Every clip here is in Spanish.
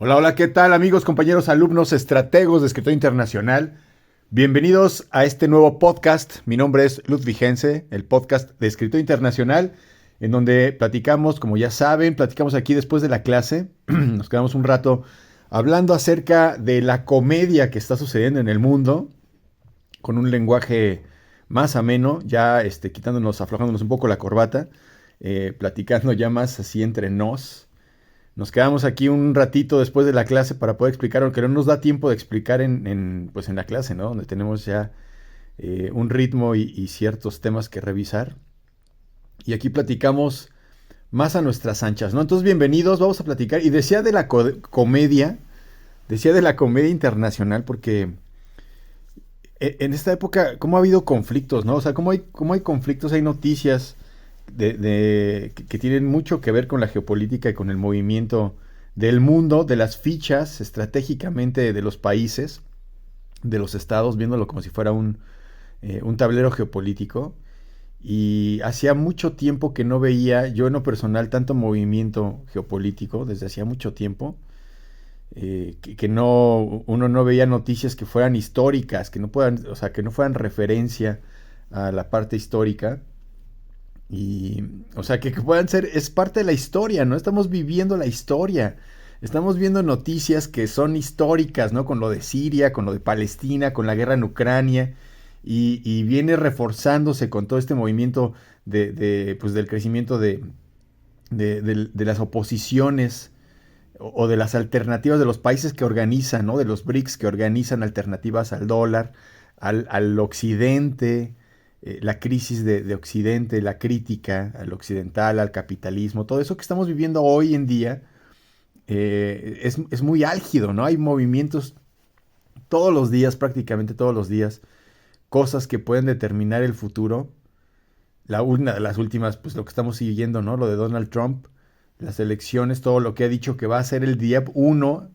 Hola, hola, ¿qué tal amigos, compañeros, alumnos, estrategos de escritorio internacional? Bienvenidos a este nuevo podcast. Mi nombre es Ludwig Hense, el podcast de escritorio internacional, en donde platicamos, como ya saben, platicamos aquí después de la clase. Nos quedamos un rato hablando acerca de la comedia que está sucediendo en el mundo, con un lenguaje más ameno, ya quitándonos, aflojándonos un poco la corbata, platicando ya más así entre nos. Nos quedamos aquí un ratito después de la clase para poder explicar, aunque no nos da tiempo de explicar pues en la clase, ¿no? Donde tenemos ya un ritmo y ciertos temas que revisar. Y aquí platicamos más a nuestras anchas, ¿no? Entonces, bienvenidos, vamos a platicar. Y decía de la comedia, decía de la comedia internacional, porque en esta época, ¿cómo ha habido conflictos, ¿no? O sea, cómo hay conflictos, hay noticias que tienen mucho que ver con la geopolítica y con el movimiento del mundo, de las fichas estratégicamente de los países, de los estados, viéndolo como si fuera un tablero geopolítico. Y hacía mucho tiempo que no veía yo en lo personal tanto movimiento geopolítico, desde hacía mucho tiempo, que no, uno no veía noticias que fueran históricas, que no puedan, o sea, que no fueran referencia a la parte histórica. Y, o sea, que puedan ser, es parte de la historia, ¿no? Estamos viviendo la historia. Estamos viendo noticias que son históricas, ¿no? Con lo de Siria, con lo de Palestina, con la guerra en Ucrania. Y viene reforzándose con todo este movimiento pues del crecimiento de las oposiciones o de las alternativas de los países que organizan, ¿no? De los BRICS que organizan alternativas al dólar, al occidente, la crisis de Occidente, la crítica al occidental, al capitalismo, todo eso que estamos viviendo hoy en día es muy álgido, ¿no? Hay movimientos todos los días, prácticamente todos los días, cosas que pueden determinar el futuro. Una de las últimas, pues lo que estamos siguiendo, ¿no? Lo de Donald Trump, las elecciones, todo lo que ha dicho que va a ser el día uno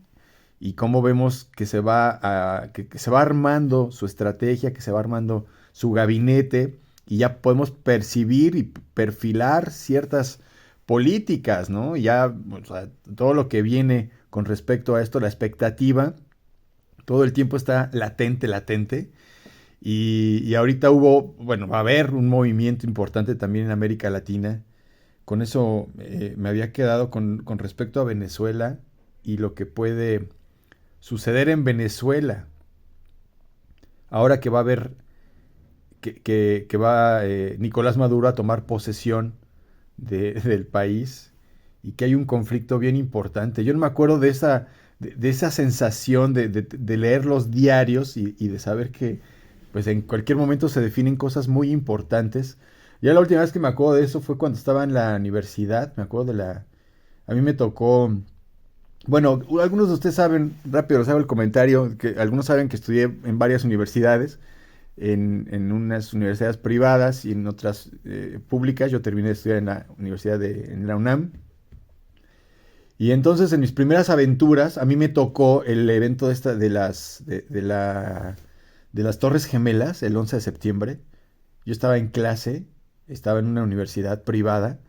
y cómo vemos que que se va armando su estrategia, que se va armando su gabinete y ya podemos percibir y perfilar ciertas políticas, ¿no? Ya, o sea, todo lo que viene con respecto a esto, la expectativa, todo el tiempo está latente. Y ahorita bueno, va a haber un movimiento importante también en América Latina. Con eso me había quedado con respecto a Venezuela y lo que puede suceder en Venezuela. Ahora que va a haber, que va Nicolás Maduro a tomar posesión del país y que hay un conflicto bien importante. Yo no me acuerdo de esa sensación de leer los diarios y de saber que pues en cualquier momento se definen cosas muy importantes. Ya la última vez que me acuerdo de eso fue cuando estaba en la universidad, me acuerdo a mí me tocó, bueno, algunos de ustedes saben, rápido les hago el comentario, que algunos saben que estudié en varias universidades, en unas universidades privadas y en otras públicas. Yo terminé de estudiar en la universidad en la UNAM. Y entonces en mis primeras aventuras a mí me tocó el evento de las Torres Gemelas el 11 de septiembre. Yo estaba en clase, estaba en una universidad privada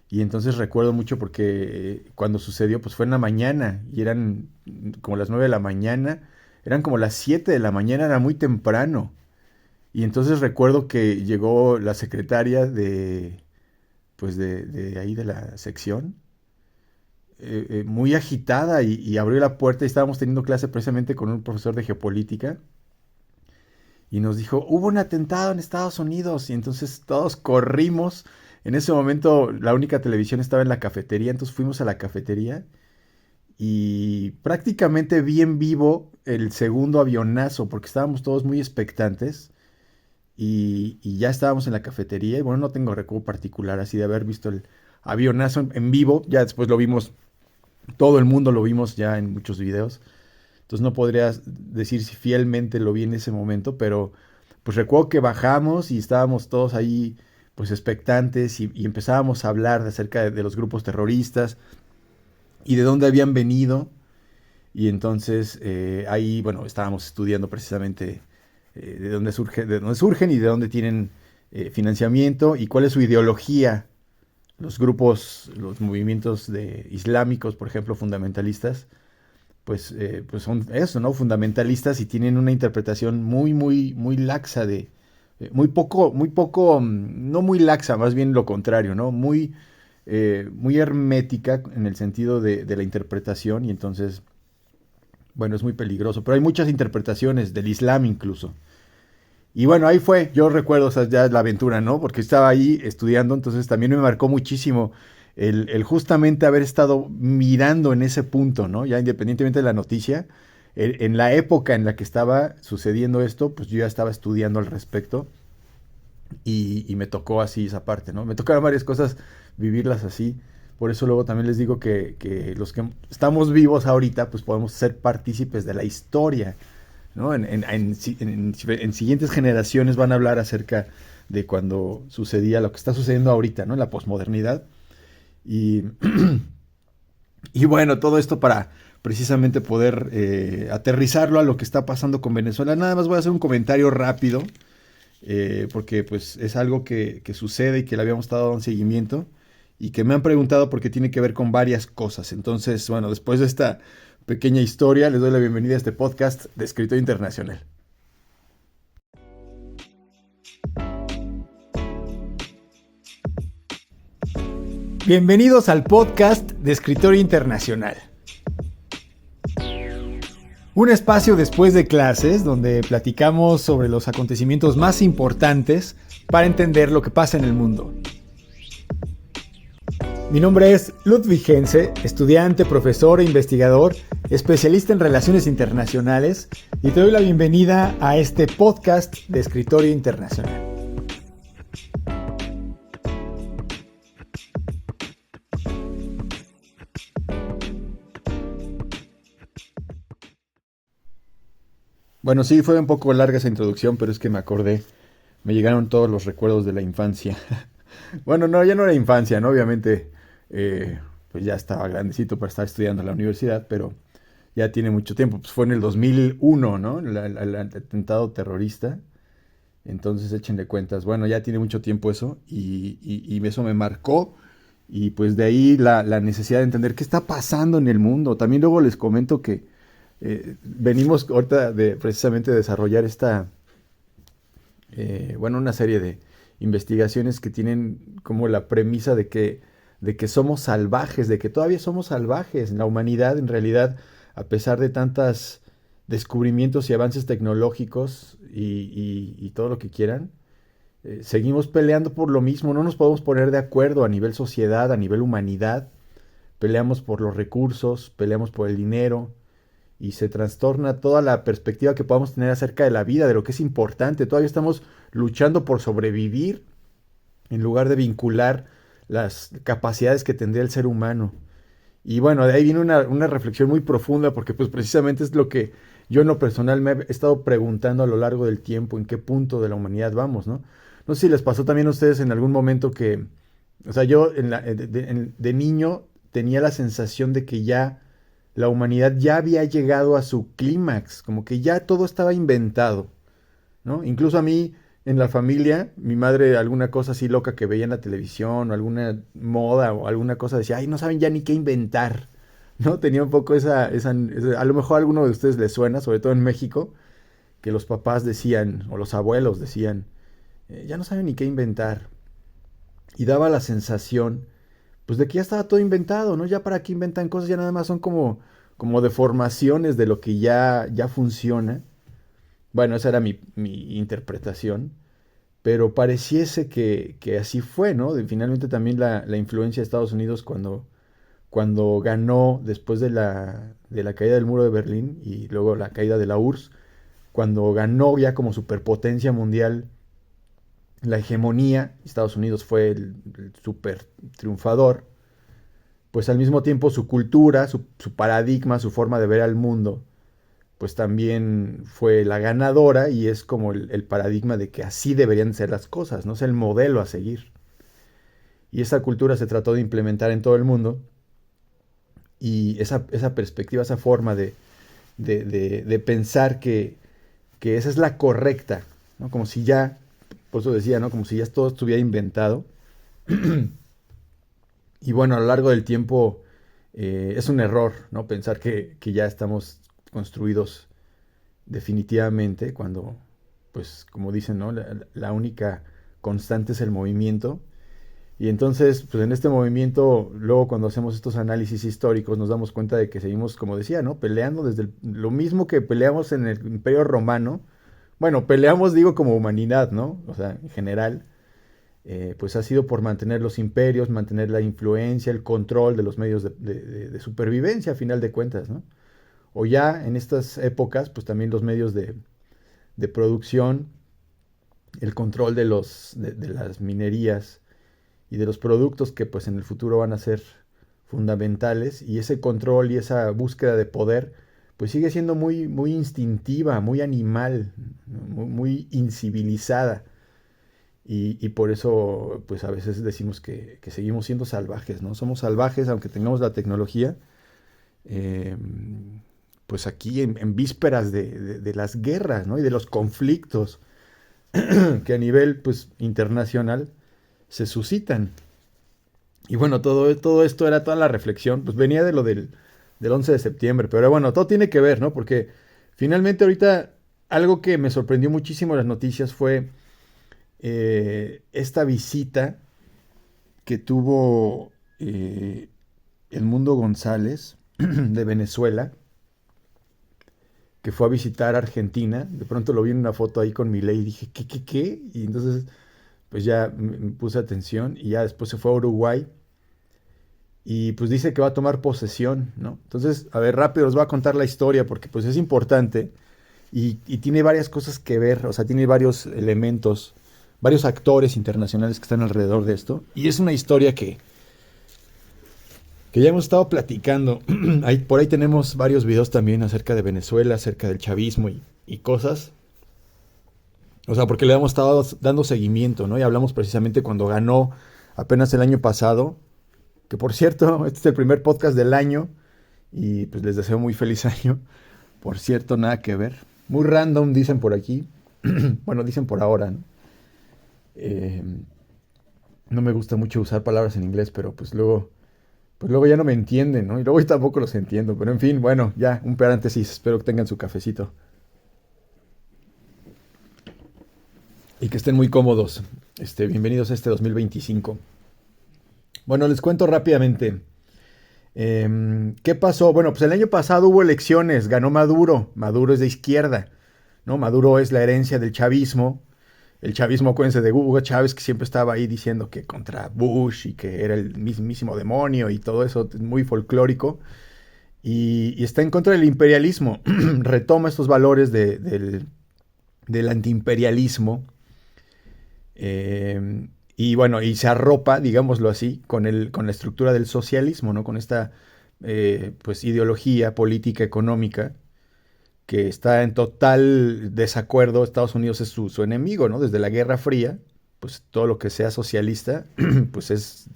y entonces recuerdo mucho porque cuando sucedió pues fue en la mañana y eran como las 9 de la mañana, eran como las 7 de la mañana, era muy temprano. Y entonces recuerdo que llegó la secretaria pues de ahí de la sección, muy agitada y abrió la puerta y estábamos teniendo clase precisamente con un profesor de geopolítica y nos dijo, hubo un atentado en Estados Unidos y entonces todos corrimos. En ese momento la única televisión estaba en la cafetería, entonces fuimos a la cafetería y prácticamente vi en vivo el segundo avionazo porque estábamos todos muy expectantes. Y ya estábamos en la cafetería y bueno, no tengo recuerdo particular así de haber visto el avionazo en vivo, ya después lo vimos, todo el mundo lo vimos ya en muchos videos, entonces no podría decir si fielmente lo vi en ese momento, pero pues recuerdo que bajamos y estábamos todos ahí pues expectantes y empezábamos a hablar acerca de los grupos terroristas y de dónde habían venido y entonces ahí bueno estábamos estudiando precisamente de dónde surgen y de dónde tienen financiamiento y cuál es su ideología. Los grupos, los movimientos islámicos, por ejemplo, fundamentalistas, pues son eso, ¿no? Fundamentalistas y tienen una interpretación muy, muy, muy laxa muy poco, no muy laxa, más bien lo contrario, ¿no? Muy hermética en el sentido de la interpretación y entonces, bueno, es muy peligroso. Pero hay muchas interpretaciones del Islam incluso. Y bueno, ahí fue, yo recuerdo, o sea, ya la aventura, ¿no? Porque estaba ahí estudiando, entonces también me marcó muchísimo el justamente haber estado mirando en ese punto, ¿no? Ya independientemente de la noticia, en la época en la que estaba sucediendo esto, pues yo ya estaba estudiando al respecto y me tocó así esa parte, ¿no? Me tocaron varias cosas vivirlas así. Por eso luego también les digo que los que estamos vivos ahorita, pues podemos ser partícipes de la historia, ¿no? En siguientes generaciones van a hablar acerca de cuando sucedía lo que está sucediendo ahorita, ¿no? En la posmodernidad. Y, y bueno, todo esto para precisamente poder aterrizarlo a lo que está pasando con Venezuela. Nada más voy a hacer un comentario rápido, porque pues es algo que sucede y que le habíamos estado dando seguimiento y que me han preguntado porque tiene que ver con varias cosas. Entonces, bueno, después de esta pequeña historia, les doy la bienvenida a este podcast de Escritor Internacional. Bienvenidos al podcast de Escritor Internacional. Un espacio después de clases donde platicamos sobre los acontecimientos más importantes para entender lo que pasa en el mundo. Mi nombre es Ludwig Hense, estudiante, profesor e investigador, especialista en relaciones internacionales, y te doy la bienvenida a este podcast de Escritorio Internacional. Bueno, sí, fue un poco larga esa introducción, pero es que me acordé, me llegaron todos los recuerdos de la infancia. Bueno, no, ya no era infancia, ¿no? Obviamente, pues ya estaba grandecito para estar estudiando en la universidad, pero ya tiene mucho tiempo. Pues fue en el 2001, ¿no? El atentado terrorista. Entonces, échenle cuentas. Bueno, ya tiene mucho tiempo eso y eso me marcó. Y pues de ahí la necesidad de entender qué está pasando en el mundo. También luego les comento que venimos ahorita de precisamente desarrollar bueno, una serie de investigaciones que tienen como la premisa de que somos salvajes, de que todavía somos salvajes. La humanidad, en realidad, a pesar de tantos descubrimientos y avances tecnológicos y todo lo que quieran, seguimos peleando por lo mismo. No nos podemos poner de acuerdo a nivel sociedad, a nivel humanidad. Peleamos por los recursos, peleamos por el dinero y se trastorna toda la perspectiva que podamos tener acerca de la vida, de lo que es importante. Todavía estamos luchando por sobrevivir en lugar de vincular las capacidades que tendría el ser humano. Y bueno, de ahí viene una reflexión muy profunda porque pues precisamente es lo que yo en lo personal me he estado preguntando a lo largo del tiempo, en qué punto de la humanidad vamos, ¿no? No sé si les pasó también a ustedes en algún momento que, o sea, yo de niño tenía la sensación de que ya la humanidad ya había llegado a su clímax, como que ya todo estaba inventado, ¿no? Incluso a mí, en la familia, mi madre alguna cosa así loca que veía en la televisión, o alguna moda o alguna cosa, decía, ay, no saben ya ni qué inventar, ¿no? Tenía un poco a lo mejor a alguno de ustedes les suena, sobre todo en México, que los papás decían, o los abuelos decían, ya no saben ni qué inventar. Y daba la sensación pues de que ya estaba todo inventado, ¿no? Ya para qué inventan cosas, ya nada más son como deformaciones de lo que ya funciona. Bueno, esa era mi interpretación, pero pareciese que así fue, ¿no? Finalmente también la influencia de Estados Unidos cuando ganó después de la caída del muro de Berlín y luego la caída de la URSS, cuando ganó ya como superpotencia mundial la hegemonía, Estados Unidos fue el super triunfador, pues al mismo tiempo su cultura, su paradigma, su forma de ver al mundo, pues también fue la ganadora y es como el paradigma de que así deberían ser las cosas, ¿no? Es el modelo a seguir. Y esa cultura se trató de implementar en todo el mundo y esa perspectiva, esa forma de pensar que esa es la correcta, ¿no? Como si ya, por eso decía, ¿no? Como si ya todo estuviera inventado. Y bueno, a lo largo del tiempo Es un error, ¿no? Pensar que ya estamos construidos definitivamente cuando, pues, como dicen, ¿no? La única constante es el movimiento. Y entonces, pues en este movimiento, luego cuando hacemos estos análisis históricos, nos damos cuenta de que seguimos, como decía, ¿no? Peleando desde lo mismo que peleamos en el Imperio Romano. Bueno, peleamos, digo, como humanidad, ¿no? O sea, en general, pues ha sido por mantener los imperios, mantener la influencia, el control de los medios de supervivencia, a final de cuentas, ¿no? O ya en estas épocas, pues también los medios de producción, el control de las minerías y de los productos que pues en el futuro van a ser fundamentales, y ese control y esa búsqueda de poder pues sigue siendo muy, muy instintiva, muy animal, muy, muy incivilizada, y por eso pues a veces decimos que seguimos siendo salvajes, ¿no? Somos salvajes aunque tengamos la tecnología, eh, pues aquí en vísperas de las guerras, ¿no? Y de los conflictos que a nivel pues internacional se suscitan. Y bueno, todo esto era toda la reflexión, pues venía de lo del 11 de septiembre, pero bueno, todo tiene que ver, ¿no? Porque finalmente ahorita algo que me sorprendió muchísimo en las noticias fue esta visita que tuvo el Mundo González de Venezuela, que fue a visitar Argentina. De pronto lo vi en una foto ahí con Milei y dije, ¿qué? Y entonces, pues ya me puse atención y ya después se fue a Uruguay y pues dice que va a tomar posesión, ¿no? Entonces, a ver, rápido os voy a contar la historia porque pues es importante y tiene varias cosas que ver, o sea, tiene varios elementos, varios actores internacionales que están alrededor de esto. Y es una historia que ya hemos estado platicando. Por ahí tenemos varios videos también acerca de Venezuela, acerca del chavismo y cosas. O sea, porque le hemos estado dando seguimiento, ¿no? Y hablamos precisamente cuando ganó apenas el año pasado, que por cierto, este es el primer podcast del año y pues les deseo muy feliz año. Por cierto, nada que ver. Muy random, dicen por aquí. Bueno, dicen por ahora, ¿no? Eh, no me gusta mucho usar palabras en inglés, pero pues luego ya no me entienden, ¿no? Y luego yo tampoco los entiendo. Pero en fin, bueno, ya, un paréntesis. Espero que tengan su cafecito y que estén muy cómodos. Bienvenidos a este 2025. Bueno, les cuento rápidamente. ¿Qué pasó? Bueno, pues el año pasado hubo elecciones, ganó Maduro. Maduro es de izquierda, ¿no? Maduro es la herencia del chavismo. El chavismo, acuérdense de Hugo Chávez, que siempre estaba ahí diciendo que contra Bush y que era el mismísimo demonio y todo eso, muy folclórico. Y está en contra del imperialismo. Retoma estos valores del antiimperialismo. Y bueno, y se arropa, digámoslo así, con la estructura del socialismo, ¿no? Con esta pues ideología política económica que está en total desacuerdo. Estados Unidos es su enemigo, ¿no? Desde la Guerra Fría, pues todo lo que sea socialista, pues es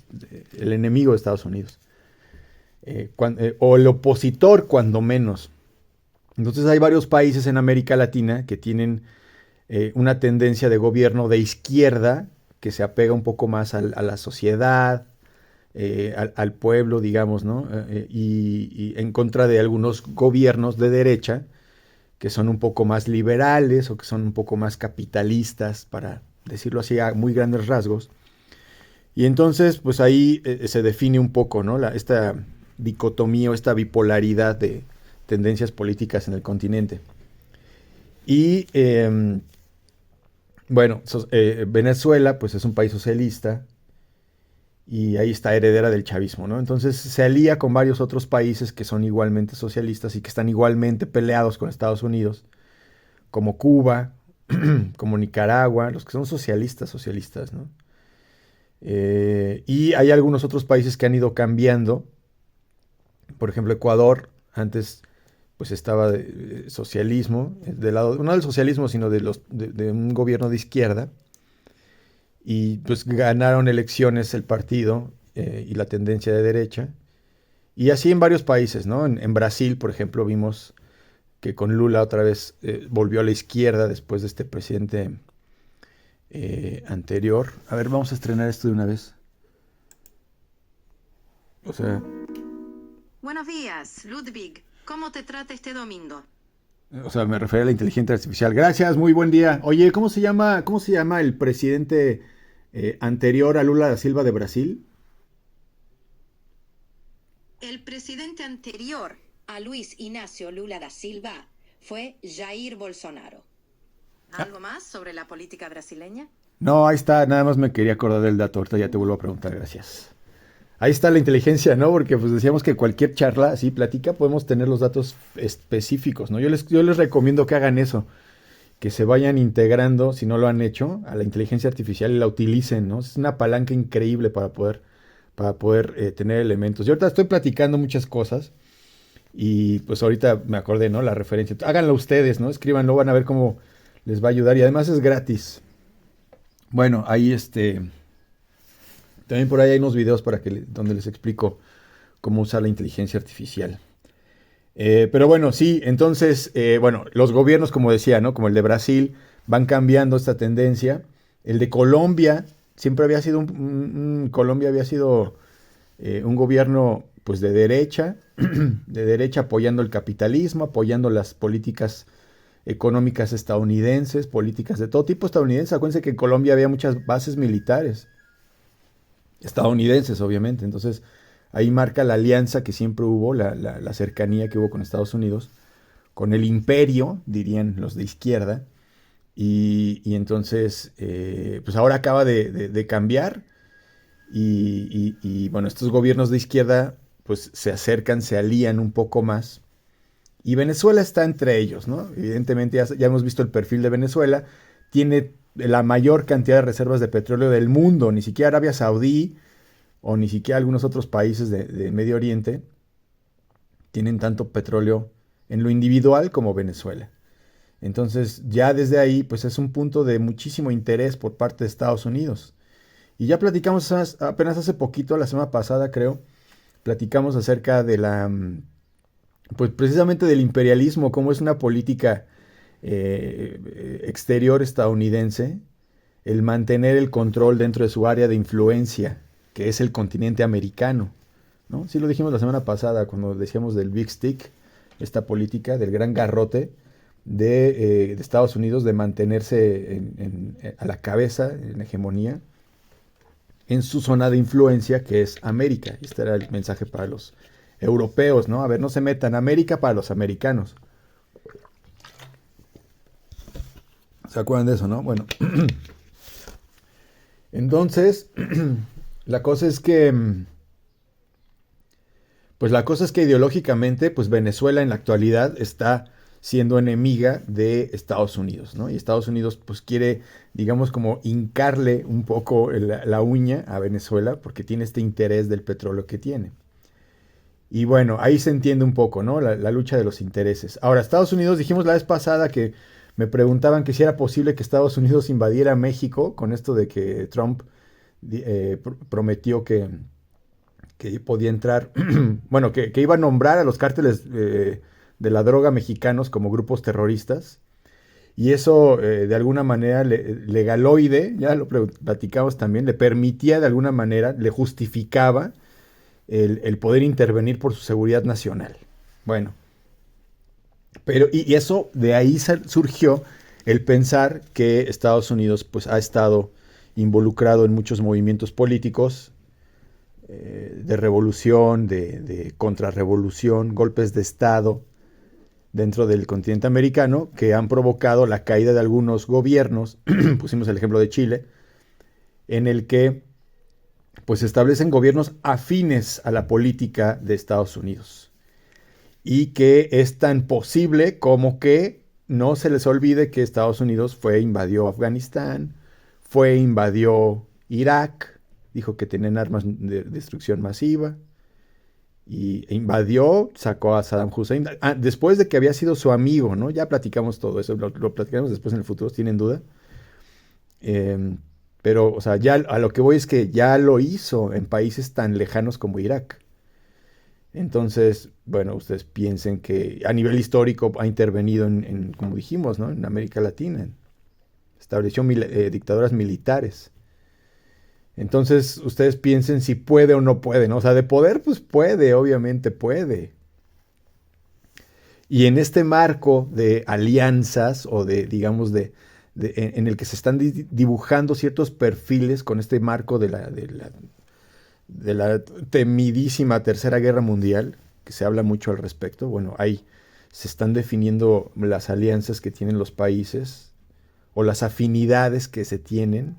el enemigo de Estados Unidos. O el opositor, cuando menos. Entonces hay varios países en América Latina que tienen una tendencia de gobierno de izquierda que se apega un poco más a la sociedad, al pueblo, digamos, ¿no? Y en contra de algunos gobiernos de derecha que son un poco más liberales o que son un poco más capitalistas, para decirlo así a muy grandes rasgos. Y entonces, pues ahí se define un poco, ¿no? Esta dicotomía o esta bipolaridad de tendencias políticas en el continente. Y bueno, Venezuela, pues es un país socialista y ahí está heredera del chavismo, ¿no? Entonces se alía con varios otros países que son igualmente socialistas y que están igualmente peleados con Estados Unidos, como Cuba, como Nicaragua, los que son socialistas, ¿no? Y hay algunos otros países que han ido cambiando. Por ejemplo, Ecuador, antes pues estaba de socialismo, del lado, no del socialismo, sino de un gobierno de izquierda, y pues ganaron elecciones el partido y la tendencia de derecha, y así en varios países, ¿no? En Brasil, por ejemplo, vimos que con Lula otra vez volvió a la izquierda después de este presidente anterior. A ver, vamos a estrenar esto de una vez. O sea, Buenos días, Ludwig. ¿Cómo te trata este domingo? O sea, me refiero a la inteligencia artificial. Gracias, muy buen día. Oye, ¿cómo se llama el presidente anterior a Lula da Silva de Brasil? El presidente anterior a Luis Ignacio Lula da Silva fue Jair Bolsonaro. ¿Algo más sobre la política brasileña? No, ahí está, nada más me quería acordar del dato, ahorita ya te vuelvo a preguntar, gracias. Ahí está la inteligencia, ¿no? Porque pues decíamos que cualquier charla, así plática, podemos tener los datos específicos, ¿no? Yo les recomiendo que hagan eso, que se vayan integrando, si no lo han hecho, a la inteligencia artificial y la utilicen, ¿no? Es una palanca increíble para poder tener elementos. Yo ahorita estoy platicando muchas cosas y pues ahorita me acordé, ¿no? La referencia. Háganlo ustedes, ¿no? Escríbanlo, van a ver cómo les va a ayudar y además es gratis. Bueno, ahí también por ahí hay unos videos donde les explico cómo usar la inteligencia artificial. Pero bueno, sí, entonces, bueno, los gobiernos, como decía, ¿no? Como el de Brasil, van cambiando esta tendencia. El de Colombia, siempre había sido Colombia había sido un gobierno, pues, de derecha, de derecha apoyando el capitalismo, apoyando las políticas económicas estadounidenses, políticas de todo tipo estadounidenses. Acuérdense que en Colombia había muchas bases militares estadounidenses, obviamente. Entonces, ahí marca la alianza que siempre hubo, la cercanía que hubo con Estados Unidos, con el imperio, dirían los de izquierda. Y entonces, pues ahora acaba de cambiar. Bueno, estos gobiernos de izquierda, pues se acercan, se alían un poco más. Y Venezuela está entre ellos, ¿no? Evidentemente ya hemos visto el perfil de Venezuela. Tiene la mayor cantidad de reservas de petróleo del mundo. Ni siquiera Arabia Saudí o ni siquiera algunos otros países de Medio Oriente tienen tanto petróleo en lo individual como Venezuela. Entonces ya desde ahí pues es un punto de muchísimo interés por parte de Estados Unidos. Y ya platicamos apenas hace poquito, la semana pasada creo, platicamos acerca de pues precisamente del imperialismo, cómo es una política exterior estadounidense, el mantener el control dentro de su área de influencia, que es el continente americano, ¿no? Sí lo dijimos la semana pasada cuando decíamos del Big Stick, esta política del gran garrote de Estados Unidos de mantenerse a la cabeza, en la hegemonía, en su zona de influencia, que es América. Este era el mensaje para los europeos, ¿no? A ver, no se metan, América para los americanos. ¿Se acuerdan de eso, no? Bueno, entonces, la cosa es que, pues la cosa es que ideológicamente, pues Venezuela en la actualidad está siendo enemiga de Estados Unidos, ¿no? Y Estados Unidos, pues quiere, digamos, como hincarle un poco la uña a Venezuela porque tiene este interés del petróleo que tiene. Y bueno, ahí se entiende un poco, ¿no? La lucha de los intereses. Ahora, Estados Unidos, dijimos la vez pasada que me preguntaban que si era posible que Estados Unidos invadiera México con esto de que Trump prometió que podía entrar, bueno, que iba a nombrar a los cárteles de la droga mexicanos como grupos terroristas. Y eso de alguna manera legaloide, ya lo platicamos también, le permitía de alguna manera, le justificaba el poder intervenir por su seguridad nacional. Bueno, pero y eso de ahí surgió el pensar que Estados Unidos pues ha estado involucrado en muchos movimientos políticos de revolución, de contrarrevolución, golpes de Estado dentro del continente americano que han provocado la caída de algunos gobiernos, pusimos el ejemplo de Chile, en el que pues establecen gobiernos afines a la política de Estados Unidos y que es tan posible como que no se les olvide que Estados Unidos invadió Afganistán, invadió Irak, dijo que tenían armas de destrucción masiva y invadió, sacó a Saddam Hussein, después de que había sido su amigo, ¿no? Ya platicamos todo eso, lo platicaremos después en el futuro, ¿tienen duda? Pero, o sea, ya a lo que voy es que ya lo hizo en países tan lejanos como Irak. Entonces, bueno, ustedes piensen que a nivel histórico ha intervenido como dijimos, ¿no? En América Latina. Estableció dictaduras militares. Entonces, ustedes piensen si puede o no puede, ¿no? O sea, de poder, pues puede, obviamente puede. Y en este marco de alianzas o de, digamos, en el que se están dibujando ciertos perfiles con este marco de la temidísima Tercera Guerra Mundial, que se habla mucho al respecto, bueno, ahí se están definiendo las alianzas que tienen los países o las afinidades que se tienen.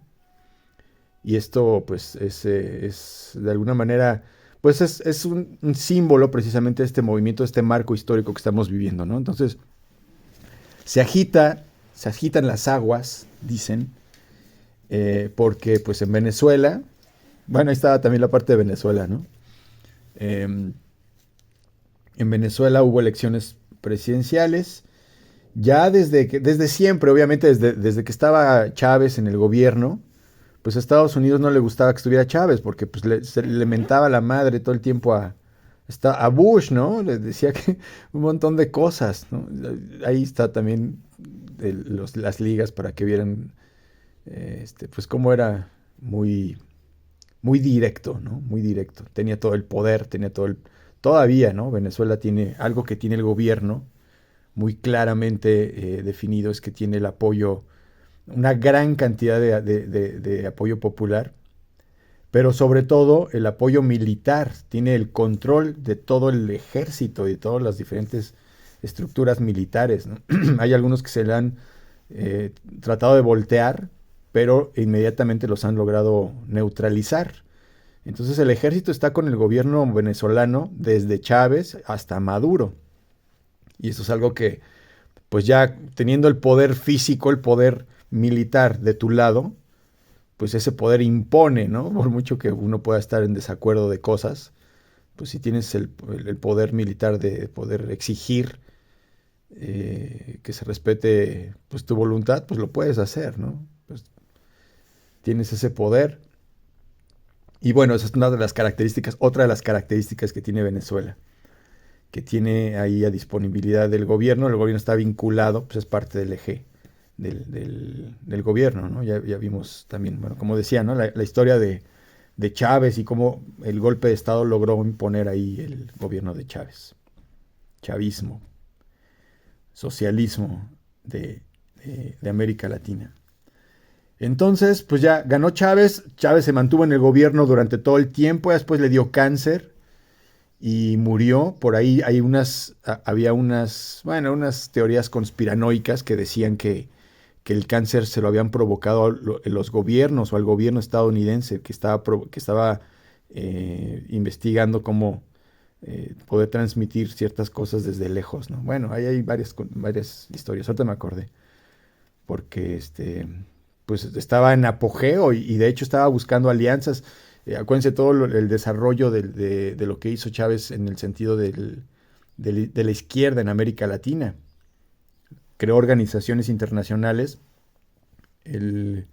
Y esto, pues, es de alguna manera, pues, es un símbolo precisamente de este movimiento, de este marco histórico que estamos viviendo, ¿no? Entonces, se agita, se agitan las aguas, dicen, porque, pues, en Venezuela, bueno, ahí estaba también la parte de Venezuela, ¿no? En Venezuela hubo elecciones presidenciales, ya desde siempre, obviamente, desde que estaba Chávez en el gobierno, pues a Estados Unidos no le gustaba que estuviera Chávez, porque pues le mentaba la madre todo el tiempo a Bush, ¿no? Le decía que un montón de cosas, ¿no? Ahí está también las ligas para que vieran, pues cómo era muy, muy directo, ¿no? Muy directo. Tenía todo el poder, todavía, ¿no? Venezuela tiene algo que tiene el gobierno muy claramente definido, es que tiene el apoyo, una gran cantidad de apoyo popular, pero sobre todo el apoyo militar, tiene el control de todo el ejército y de todas las diferentes estructuras militares, ¿no? Hay algunos que se le han tratado de voltear, pero inmediatamente los han logrado neutralizar. Entonces el ejército está con el gobierno venezolano desde Chávez hasta Maduro. Y eso es algo que, pues ya teniendo el poder físico, el poder militar de tu lado, pues ese poder impone, ¿no? Por mucho que uno pueda estar en desacuerdo de cosas, pues si tienes el poder militar de poder exigir que se respete pues tu voluntad, pues lo puedes hacer, ¿no? Pues tienes ese poder. Y bueno, esa es una de las características, otra de las características que tiene Venezuela, que tiene ahí a disponibilidad del gobierno. El gobierno está vinculado, pues es parte del eje del gobierno, ¿no? Ya vimos también, bueno, como decía, ¿no? La historia de Chávez y cómo el golpe de Estado logró imponer ahí el gobierno de Chávez. Chavismo, socialismo de América Latina. Entonces, pues ya ganó Chávez. Chávez se mantuvo en el gobierno durante todo el tiempo, después le dio cáncer y murió. Por ahí había bueno, unas teorías conspiranoicas que decían que el cáncer se lo habían provocado los gobiernos o al gobierno estadounidense que estaba investigando cómo poder transmitir ciertas cosas desde lejos, ¿no? Bueno, ahí hay varias historias. Ahorita me acordé. Porque pues estaba en apogeo y de hecho estaba buscando alianzas. Acuérdense todo el desarrollo de lo que hizo Chávez en el sentido de la izquierda en América Latina. Creó organizaciones internacionales, el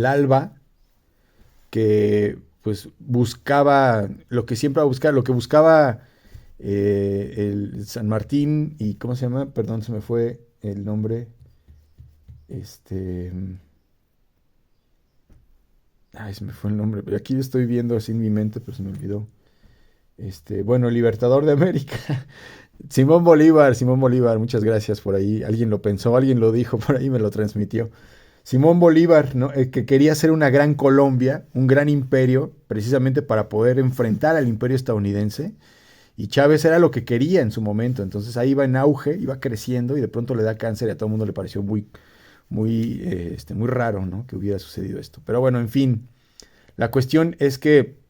ALBA, que pues buscaba lo que siempre va a buscar, lo que buscaba el San Martín y ¿cómo se llama? Perdón, se me fue el nombre. Ay, se me fue el nombre. Aquí lo estoy viendo así en mi mente, pero se me olvidó. Bueno, el Libertador de América. Simón Bolívar, muchas gracias por ahí. Alguien lo pensó, alguien lo dijo, por ahí me lo transmitió. Simón Bolívar, ¿no? Que quería ser una gran Colombia, un gran imperio, precisamente para poder enfrentar al imperio estadounidense. Y Chávez era lo que quería en su momento. Entonces ahí iba en auge, iba creciendo y de pronto le da cáncer y a todo el mundo le pareció muy raro, ¿no? Que hubiera sucedido esto. Pero bueno, en fin, la cuestión es que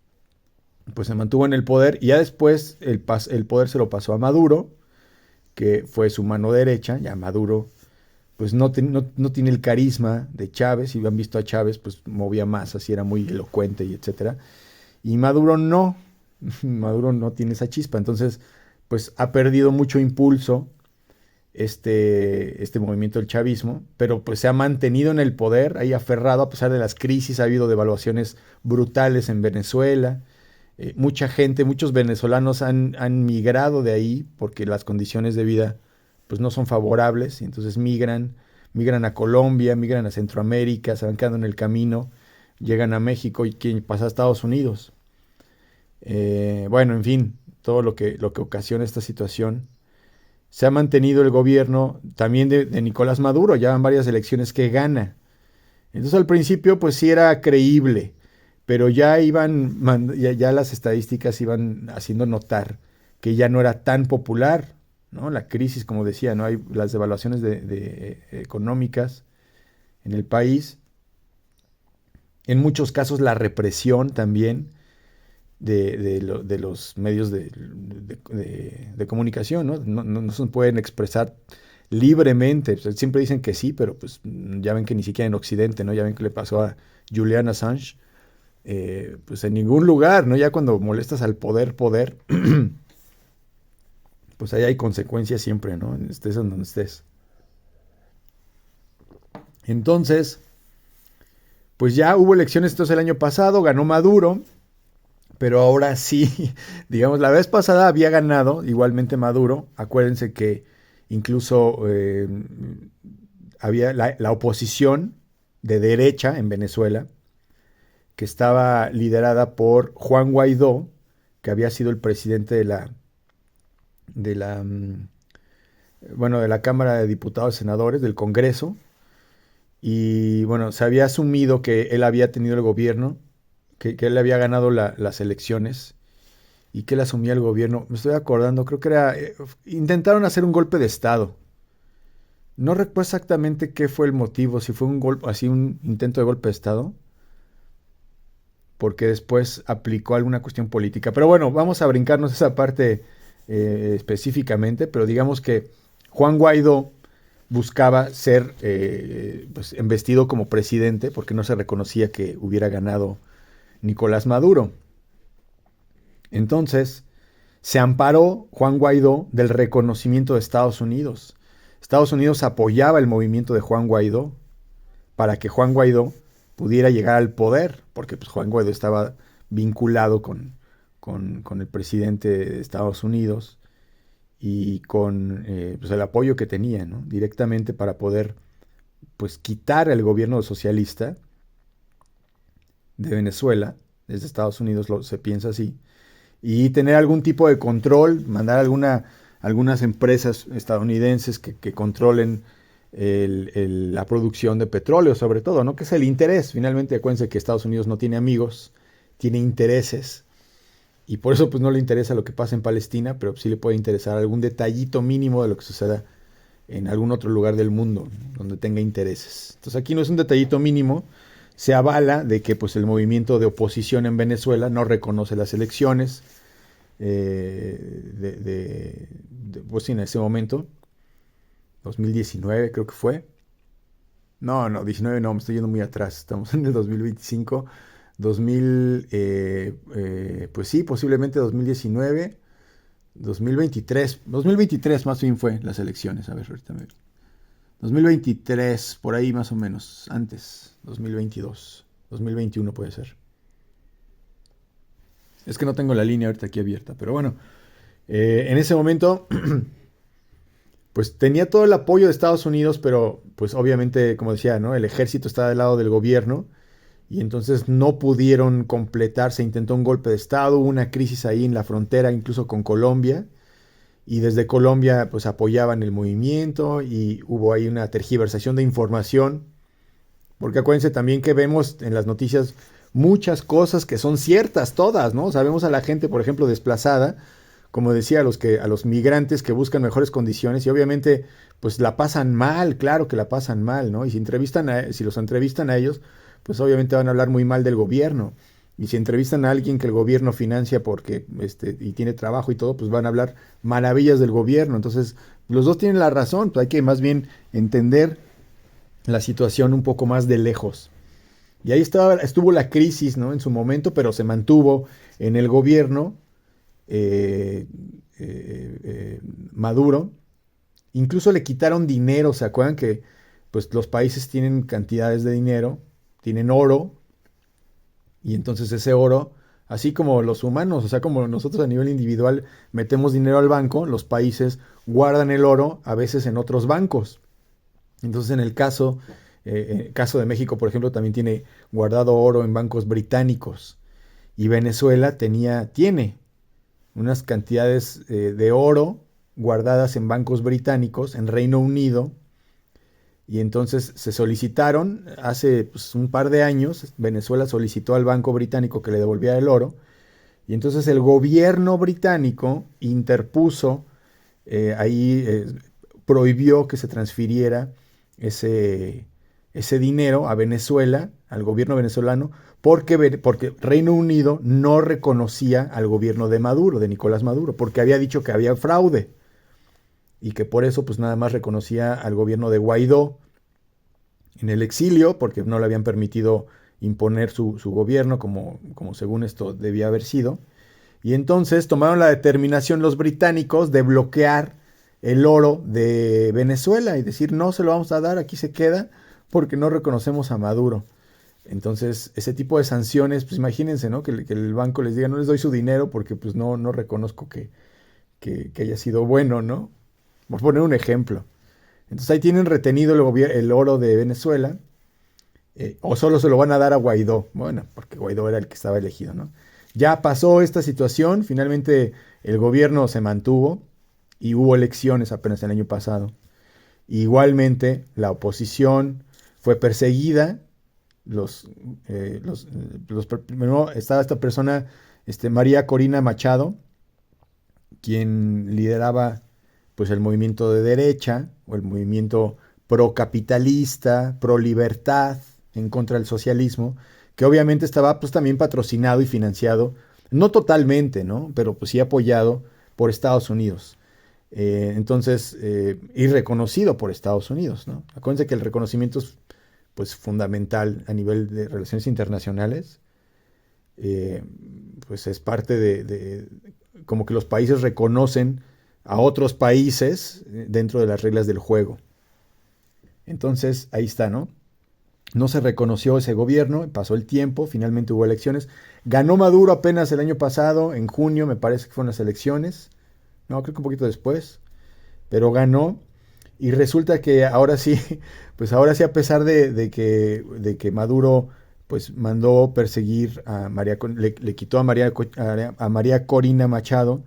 pues se mantuvo en el poder y ya después el poder se lo pasó a Maduro, que fue su mano derecha. Ya Maduro pues no tiene el carisma de Chávez. Si han visto a Chávez, pues movía más, así era muy elocuente y etcétera. Y Maduro no, Maduro no tiene esa chispa. Entonces, pues ha perdido mucho impulso este movimiento del chavismo, pero pues se ha mantenido en el poder, ahí aferrado a pesar de las crisis. Ha habido devaluaciones brutales en Venezuela. Mucha gente, muchos venezolanos han migrado de ahí porque las condiciones de vida pues no son favorables y entonces migran a Colombia, migran a Centroamérica, se van quedando en el camino llegan a México y quién pasa a Estados Unidos. Bueno, en fin, todo lo que ocasiona esta situación. Se ha mantenido el gobierno también de Nicolás Maduro, ya van varias elecciones que gana. Entonces al principio pues sí era creíble, pero ya las estadísticas iban haciendo notar que ya no era tan popular, ¿no? La crisis, como decía, ¿no? Hay las devaluaciones económicas en el país. En muchos casos la represión también de los medios de comunicación, ¿no? No se pueden expresar libremente. Pues, siempre dicen que sí, pero pues ya ven que ni siquiera en Occidente, ¿no? Ya ven que le pasó a Julian Assange, pues en ningún lugar, ¿no? Ya cuando molestas al poder, pues ahí hay consecuencias siempre, ¿no? Estés en donde estés. Entonces, pues ya hubo elecciones entonces el año pasado, ganó Maduro, pero ahora sí, digamos, la vez pasada había ganado igualmente Maduro. Acuérdense que incluso había la oposición de derecha en Venezuela, que estaba liderada por Juan Guaidó, que había sido el presidente de la, mm, bueno, de la Cámara de Diputados y Senadores, del Congreso, y bueno, se había asumido que él había tenido el gobierno, que él había ganado las elecciones y que él asumía el gobierno. Me estoy acordando, creo que era, intentaron hacer un golpe de Estado. No recuerdo exactamente qué fue el motivo, si fue un golpe, así un intento de golpe de Estado, porque después aplicó alguna cuestión política. Pero bueno, vamos a brincarnos esa parte específicamente, pero digamos que Juan Guaidó buscaba ser pues, embestido como presidente porque no se reconocía que hubiera ganado Nicolás Maduro. Entonces, se amparó Juan Guaidó del reconocimiento de Estados Unidos. Estados Unidos apoyaba el movimiento de Juan Guaidó para que Juan Guaidó pudiera llegar al poder, porque pues, Juan Guaidó estaba vinculado con el presidente de Estados Unidos y con pues el apoyo que tenía, ¿no? Directamente para poder pues, quitar el gobierno socialista de Venezuela, desde Estados Unidos se piensa así, y tener algún tipo de control, mandar algunas empresas estadounidenses que controlen la producción de petróleo, sobre todo, ¿no? Que es el interés. Finalmente, acuérdense que Estados Unidos no tiene amigos, tiene intereses, y por eso pues no le interesa lo que pasa en Palestina, pero sí le puede interesar algún detallito mínimo de lo que suceda en algún otro lugar del mundo, ¿no? Donde tenga intereses. Entonces aquí no es un detallito mínimo. Se avala de que pues, el movimiento de oposición en Venezuela no reconoce las elecciones pues sí, en ese momento, 2019 creo que fue. No, 19 no, me estoy yendo muy atrás, estamos en el 2025, pues sí, posiblemente 2019, 2023 más bien fue las elecciones, a ver, ahorita 2023, por ahí más o menos, antes, 2022, 2021 puede ser. Es que no tengo la línea ahorita aquí abierta, pero bueno, en ese momento, pues tenía todo el apoyo de Estados Unidos, pero pues obviamente, como decía, ¿no? El ejército estaba del lado del gobierno y entonces no pudieron completar, se intentó un golpe de Estado, hubo una crisis ahí en la frontera, incluso con Colombia, y desde Colombia pues apoyaban el movimiento y hubo ahí una tergiversación de información, porque acuérdense también que vemos en las noticias muchas cosas que son ciertas todas, ¿no? Sabemos a la gente, por ejemplo, desplazada, como decía, a los migrantes que buscan mejores condiciones y obviamente pues la pasan mal, claro que la pasan mal, ¿no? Y si los entrevistan a ellos, pues obviamente van a hablar muy mal del gobierno. Y si entrevistan a alguien que el gobierno financia porque y tiene trabajo y todo, pues van a hablar maravillas del gobierno. Entonces, los dos tienen la razón, pues hay que más bien entender la situación un poco más de lejos. Y ahí estuvo la crisis, ¿no? En su momento, pero se mantuvo en el gobierno Maduro. Incluso le quitaron dinero, ¿se acuerdan que pues, los países tienen cantidades de dinero, tienen oro, y entonces ese oro, así como los humanos, o sea, como nosotros a nivel individual metemos dinero al banco, los países guardan el oro a veces en otros bancos. Entonces en el caso el caso de México, por ejemplo, también tiene guardado oro en bancos británicos. Y Venezuela tiene unas cantidades de oro guardadas en bancos británicos en Reino Unido. Y entonces se solicitaron, hace pues, un par de años, Venezuela solicitó al banco británico que le devolviera el oro. Y entonces el gobierno británico interpuso, prohibió que se transfiriera ese dinero a Venezuela, al gobierno venezolano, porque Reino Unido no reconocía al gobierno de Maduro, de Nicolás Maduro, porque había dicho que había fraude y que por eso pues nada más reconocía al gobierno de Guaidó en el exilio, porque no le habían permitido imponer su gobierno como según esto debía haber sido. Y entonces tomaron la determinación los británicos de bloquear el oro de Venezuela y decir no se lo vamos a dar, aquí se queda porque no reconocemos a Maduro. Entonces ese tipo de sanciones, pues imagínense, ¿no? Que el banco les diga no les doy su dinero porque pues no reconozco que haya sido bueno, ¿no? Por poner un ejemplo. Entonces ahí tienen retenido el oro de Venezuela, o solo se lo van a dar a Guaidó. Bueno, porque Guaidó era el que estaba elegido, ¿no? Ya pasó esta situación, finalmente el gobierno se mantuvo y hubo elecciones apenas el año pasado. Igualmente la oposición fue perseguida. Primero estaba esta persona, María Corina Machado, quien lideraba pues el movimiento de derecha o el movimiento procapitalista, pro libertad, en contra del socialismo, que obviamente estaba pues también patrocinado y financiado, no totalmente, ¿no? Pero pues sí apoyado por Estados Unidos. Y reconocido por Estados Unidos, ¿no? Acuérdense que el reconocimiento es pues fundamental a nivel de relaciones internacionales, pues es parte como que los países reconocen a otros países dentro de las reglas del juego. Entonces, ahí está, ¿no? No se reconoció ese gobierno, pasó el tiempo, finalmente hubo elecciones. Ganó Maduro apenas el año pasado, en junio me parece que fueron las elecciones. No, creo que un poquito después, pero ganó. Y resulta que ahora sí, pues ahora sí a pesar de que Maduro pues mandó perseguir a le quitó a María Corina Machado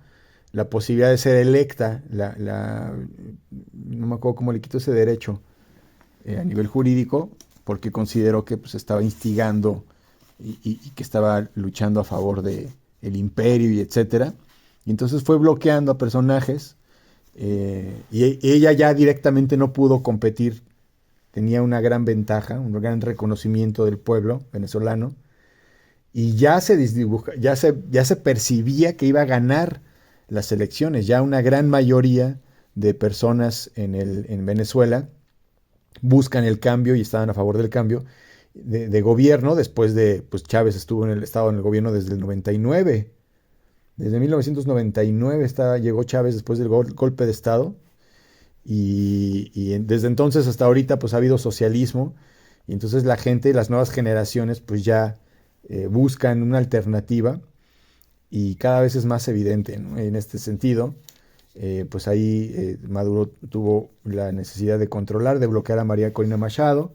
la posibilidad de ser electa, no me acuerdo cómo le quitó ese derecho a nivel jurídico, porque consideró que pues, estaba instigando y que estaba luchando a favor del imperio y etcétera. Y entonces fue bloqueando a personajes y ella ya directamente no pudo competir. Tenía una gran ventaja, un gran reconocimiento del pueblo venezolano y ya se percibía que iba a ganar las elecciones. Ya una gran mayoría de personas en Venezuela buscan el cambio y estaban a favor del cambio de gobierno después de, pues Chávez estuvo en el gobierno desde el 99. Desde 1999 llegó Chávez después del golpe de Estado y desde entonces hasta ahorita pues ha habido socialismo y entonces la gente, las nuevas generaciones pues ya buscan una alternativa y cada vez es más evidente, ¿no? En este sentido, pues ahí Maduro tuvo la necesidad de controlar, de bloquear a María Corina Machado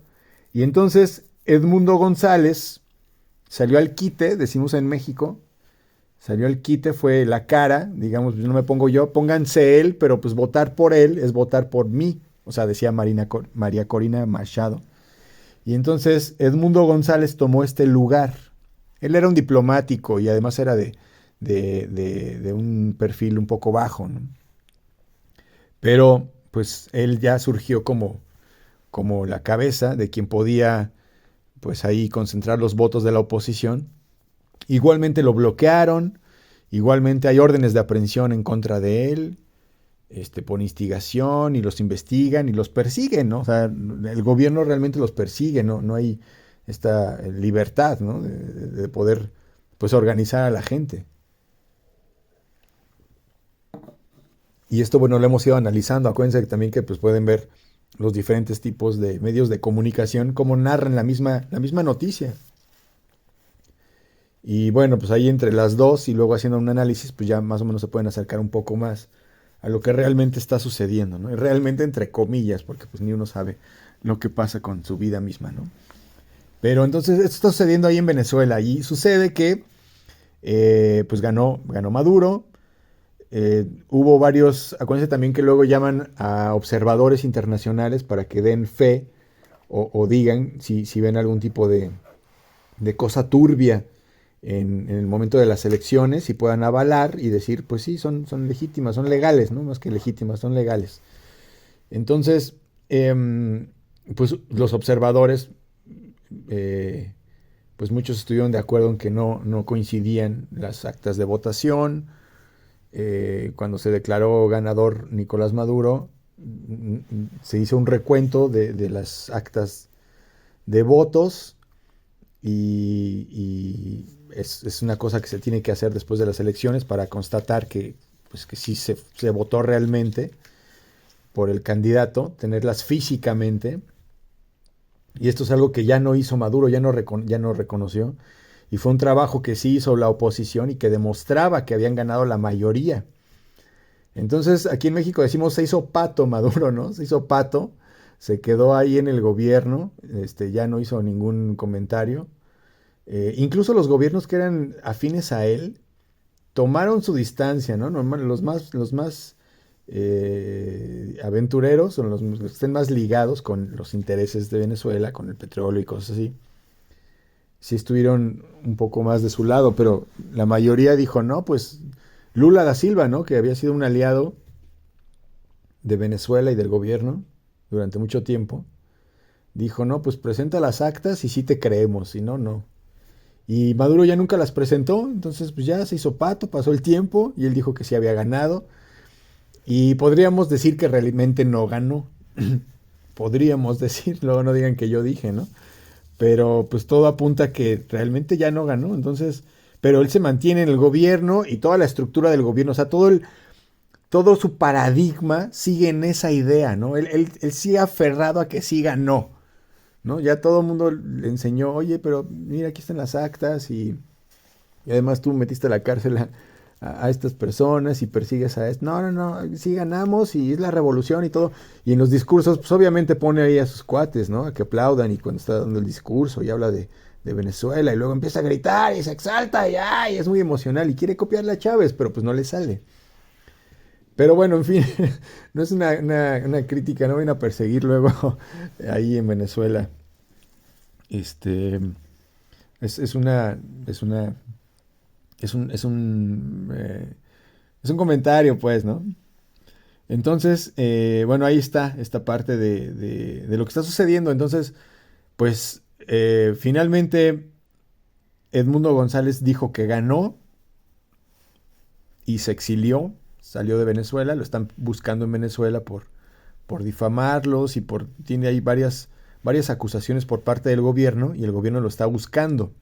y entonces Edmundo González salió al quite, decimos en México. Salió el quite, fue la cara, digamos, no me pongo yo, pónganse él, pero pues votar por él es votar por mí, o sea, decía María Corina Machado. Y entonces Edmundo González tomó este lugar. Él era un diplomático y además era de un perfil un poco bajo, ¿no? Pero pues él ya surgió como la cabeza de quien podía pues ahí concentrar los votos de la oposición. Igualmente lo bloquearon, igualmente hay órdenes de aprehensión en contra de él, por instigación, y los investigan y los persiguen, ¿no? O sea, el gobierno realmente los persigue, no hay esta libertad, ¿no? de poder, pues, organizar a la gente. Y esto, bueno, lo hemos ido analizando. Acuérdense también que pues, pueden ver los diferentes tipos de medios de comunicación, cómo narran la misma noticia. Y bueno, pues ahí entre las dos y luego haciendo un análisis, pues ya más o menos se pueden acercar un poco más a lo que realmente está sucediendo, ¿no? Y realmente entre comillas, porque pues ni uno sabe lo que pasa con su vida misma, ¿no? Pero entonces esto está sucediendo ahí en Venezuela y sucede que pues ganó Maduro. Hubo varios, acuérdense también que luego llaman a observadores internacionales para que den fe o digan si ven algún tipo de cosa turbia en el momento de las elecciones y puedan avalar y decir, pues sí, son legítimas, son legales, ¿no? Más que legítimas, son legales. Entonces, pues los observadores, pues muchos estuvieron de acuerdo en que no coincidían las actas de votación. Cuando se declaró ganador Nicolás Maduro, se hizo un recuento de las actas de votos y es una cosa que se tiene que hacer después de las elecciones para constatar pues, que sí se votó realmente por el candidato, tenerlas físicamente. Y esto es algo que ya no hizo Maduro, ya no reconoció. Y fue un trabajo que sí hizo la oposición y que demostraba que habían ganado la mayoría. Entonces, aquí en México decimos se hizo pato Maduro, ¿no? Se hizo pato, se quedó ahí en el gobierno, ya no hizo ningún comentario. Incluso los gobiernos que eran afines a él tomaron su distancia, ¿no? Los más aventureros, o los que estén más ligados con los intereses de Venezuela, con el petróleo y cosas así, sí estuvieron un poco más de su lado, pero la mayoría dijo, no, pues Lula da Silva, ¿no? Que había sido un aliado de Venezuela y del gobierno durante mucho tiempo, dijo, no, pues presenta las actas y sí te creemos, si no, no. Y Maduro ya nunca las presentó, entonces pues ya se hizo pato, pasó el tiempo y él dijo que sí había ganado. Y podríamos decir que realmente no ganó. Podríamos decir, luego no digan que yo dije, ¿no? Pero pues todo apunta a que realmente ya no ganó, entonces, pero él se mantiene en el gobierno y toda la estructura del gobierno, o sea, todo su paradigma sigue en esa idea, ¿no? Él sigue aferrado a que sí ganó, ¿no? Ya todo el mundo le enseñó, oye, pero mira, aquí están las actas y además tú metiste a la cárcel a estas personas y persigues a esto. No, no, no, sí ganamos y es la revolución y todo. Y en los discursos, pues obviamente pone ahí a sus cuates, ¿no? A que aplaudan y cuando está dando el discurso y habla de Venezuela y luego empieza a gritar y se exalta y, ay, es muy emocional y quiere copiarle a Chávez, pero pues no le sale. Pero bueno, en fin, no es una crítica, no viene a perseguir luego ahí en Venezuela. Este, es una, es una, es un, es un, es un comentario, pues, ¿no? Entonces, bueno, ahí está esta parte de lo que está sucediendo. Entonces, pues, finalmente Edmundo González dijo que ganó y se exilió, salió de Venezuela, lo están buscando en Venezuela por difamarlos y tiene ahí varias acusaciones por parte del gobierno y el gobierno lo está buscando.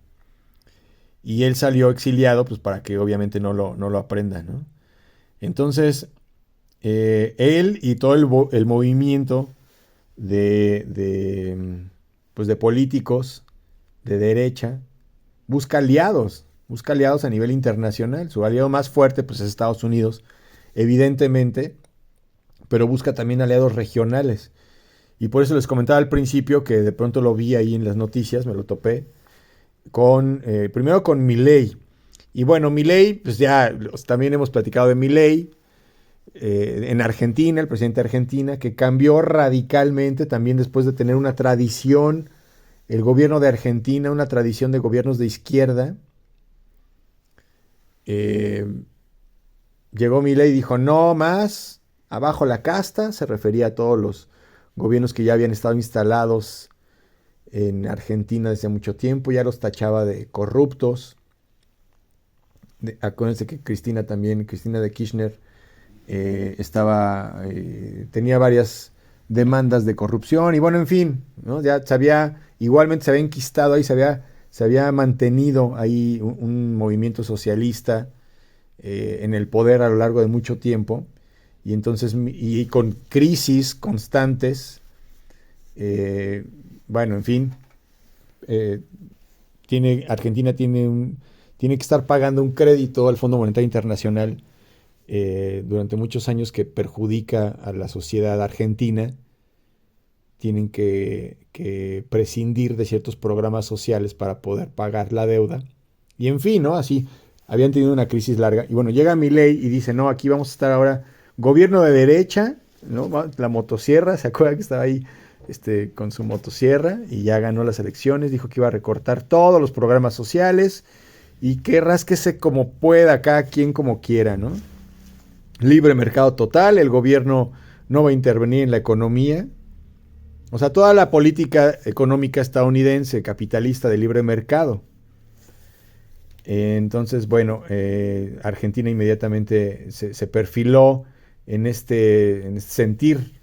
Y él salió exiliado, pues para que obviamente no lo aprenda, ¿no? Entonces, él y todo el movimiento pues de políticos de derecha busca aliados a nivel internacional. Su aliado más fuerte, pues es Estados Unidos, evidentemente, pero busca también aliados regionales. Y por eso les comentaba al principio que de pronto lo vi ahí en las noticias, me lo topé, primero con Milei. Y bueno, Milei, pues ya también hemos platicado de Milei, en Argentina, el presidente de Argentina, que cambió radicalmente también después de tener una tradición, el gobierno de Argentina, una tradición de gobiernos de izquierda. Llegó Milei y dijo, no más, abajo la casta, se refería a todos los gobiernos que ya habían estado instalados en Argentina desde mucho tiempo, ya los tachaba de corruptos. Acuérdense que Cristina de Kirchner, tenía varias demandas de corrupción y bueno, en fin, ¿no? Ya igualmente se había enquistado ahí, se había mantenido ahí un movimiento socialista en el poder a lo largo de mucho tiempo y entonces, y con crisis constantes, bueno, en fin, Argentina tiene que estar pagando un crédito al Fondo Monetario Internacional durante muchos años que perjudica a la sociedad argentina. Tienen que prescindir de ciertos programas sociales para poder pagar la deuda. Y en fin, ¿no? Así, habían tenido una crisis larga. Y bueno, llega Milei y dice, no, aquí vamos a estar ahora gobierno de derecha, ¿no? La motosierra, ¿se acuerda que estaba ahí con su motosierra? Y ya ganó las elecciones, dijo que iba a recortar todos los programas sociales y que rásquese como pueda, cada quien como quiera, ¿no? Libre mercado total, el gobierno no va a intervenir en la economía. O sea, toda la política económica estadounidense, capitalista de libre mercado. Entonces, bueno, Argentina inmediatamente se perfiló en este sentir.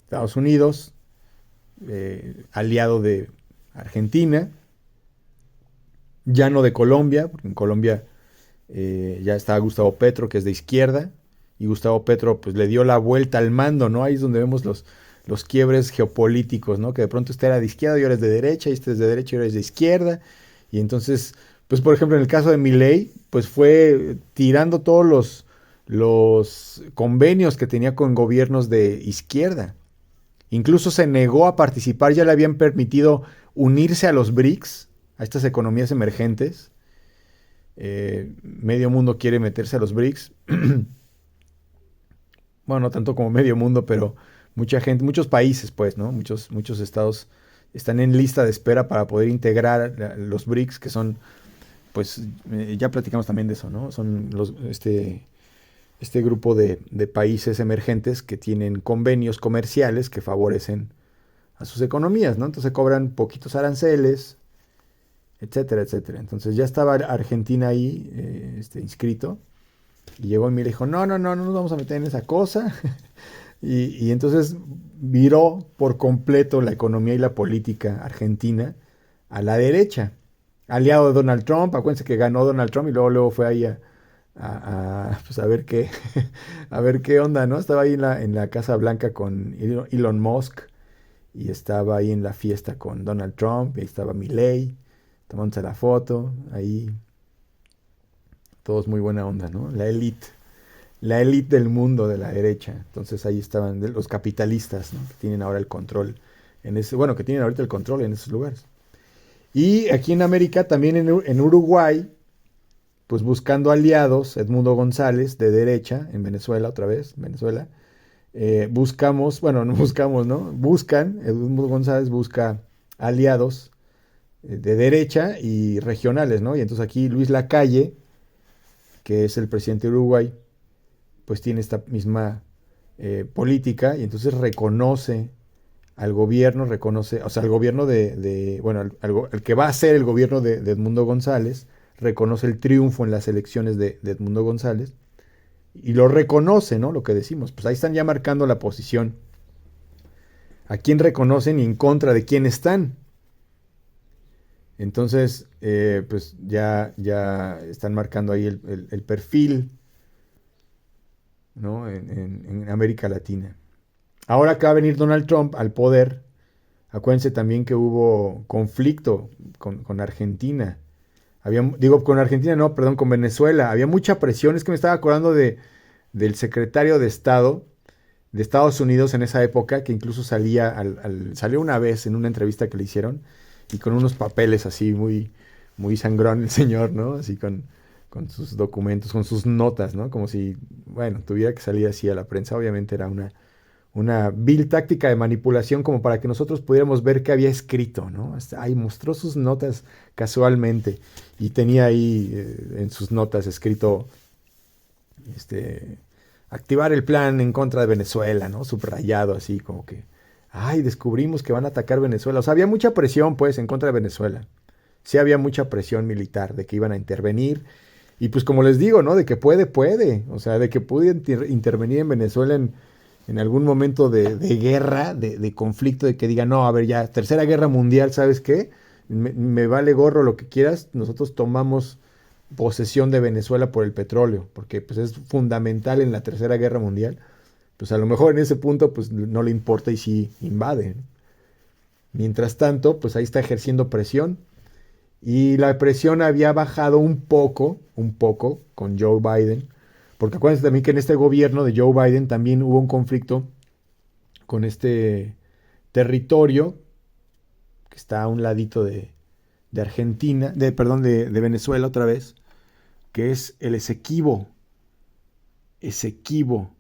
Estados Unidos, aliado de Argentina, ya no de Colombia, porque en Colombia ya estaba Gustavo Petro, que es de izquierda, y Gustavo Petro pues le dio la vuelta al mando, ¿no? Ahí es donde vemos los quiebres geopolíticos, ¿no? Que de pronto este era de izquierda y ahora es de derecha, y este es de derecha y ahora es de izquierda. Y entonces, pues por ejemplo, en el caso de Milei, pues fue tirando todos los convenios que tenía con gobiernos de izquierda. Incluso se negó a participar, ya le habían permitido unirse a los BRICS, a estas economías emergentes. Medio mundo quiere meterse a los BRICS. Bueno, no tanto como medio mundo, pero mucha gente, muchos países, pues, ¿no? Muchos estados están en lista de espera para poder integrar los BRICS, que son, pues, ya platicamos también de eso, ¿no? Son este grupo de países emergentes que tienen convenios comerciales que favorecen a sus economías, ¿no? Entonces cobran poquitos aranceles, etcétera, etcétera. Entonces ya estaba Argentina ahí inscrito. Y llegó y me dijo, no nos vamos a meter en esa cosa. y entonces viró por completo la economía y la política argentina a la derecha. Aliado de Donald Trump, acuérdense que ganó Donald Trump y luego fue ahí pues a ver qué, a ver qué onda, ¿no? Estaba ahí en la Casa Blanca con Elon Musk y estaba ahí en la fiesta con Donald Trump, y ahí estaba Milei, tomándose la foto, ahí todos muy buena onda, ¿no? La élite del mundo de la derecha. Entonces ahí estaban los capitalistas, ¿no? Que tienen ahora el control que tienen ahorita el control en esos lugares. Y aquí en América, también en Uruguay, pues buscando aliados, Edmundo González, de derecha, en Venezuela, otra vez, Venezuela, Edmundo González busca aliados de derecha y regionales, ¿no? Y entonces aquí Luis Lacalle, que es el presidente de Uruguay, pues tiene esta misma política y entonces reconoce al gobierno, al gobierno el que va a ser el gobierno de Edmundo González, reconoce el triunfo en las elecciones de Edmundo González y lo reconoce, ¿no? Lo que decimos, pues ahí están ya marcando la posición. ¿A quién reconocen y en contra de quién están? Entonces, pues ya están marcando ahí el perfil, ¿no? En América Latina. Ahora que va a venir Donald Trump al poder, acuérdense también que hubo conflicto con Argentina. Con Argentina no, perdón, con Venezuela. Había mucha presión, es que me estaba acordando del secretario de Estado de Estados Unidos en esa época, que incluso salió una vez en una entrevista que le hicieron, y con unos papeles así muy, muy sangrón el señor, ¿no? Así con sus documentos, con sus notas, ¿no? Como si, bueno, tuviera que salir así a la prensa. Obviamente era una vil táctica de manipulación como para que nosotros pudiéramos ver qué había escrito, ¿no? Ahí mostró sus notas casualmente y tenía ahí en sus notas escrito activar el plan en contra de Venezuela, ¿no? Subrayado así como que, descubrimos que van a atacar Venezuela. O sea, había mucha presión, pues, en contra de Venezuela. Sí había mucha presión militar de que iban a intervenir. Y pues como les digo, ¿no? De que puede. O sea, de que puede intervenir en Venezuela en algún momento de guerra, de conflicto, de que digan, no, a ver, ya, Tercera Guerra Mundial, ¿sabes qué? Me vale gorro lo que quieras, nosotros tomamos posesión de Venezuela por el petróleo, porque pues es fundamental en la Tercera Guerra Mundial. Pues a lo mejor en ese punto pues no le importa y sí invade, ¿no? Mientras tanto, pues ahí está ejerciendo presión y la presión había bajado un poco con Joe Biden, porque acuérdense también que en este gobierno de Joe Biden también hubo un conflicto con este territorio que está a un ladito de Argentina, perdón, de Venezuela otra vez, que es el Esequibo. Esequibo.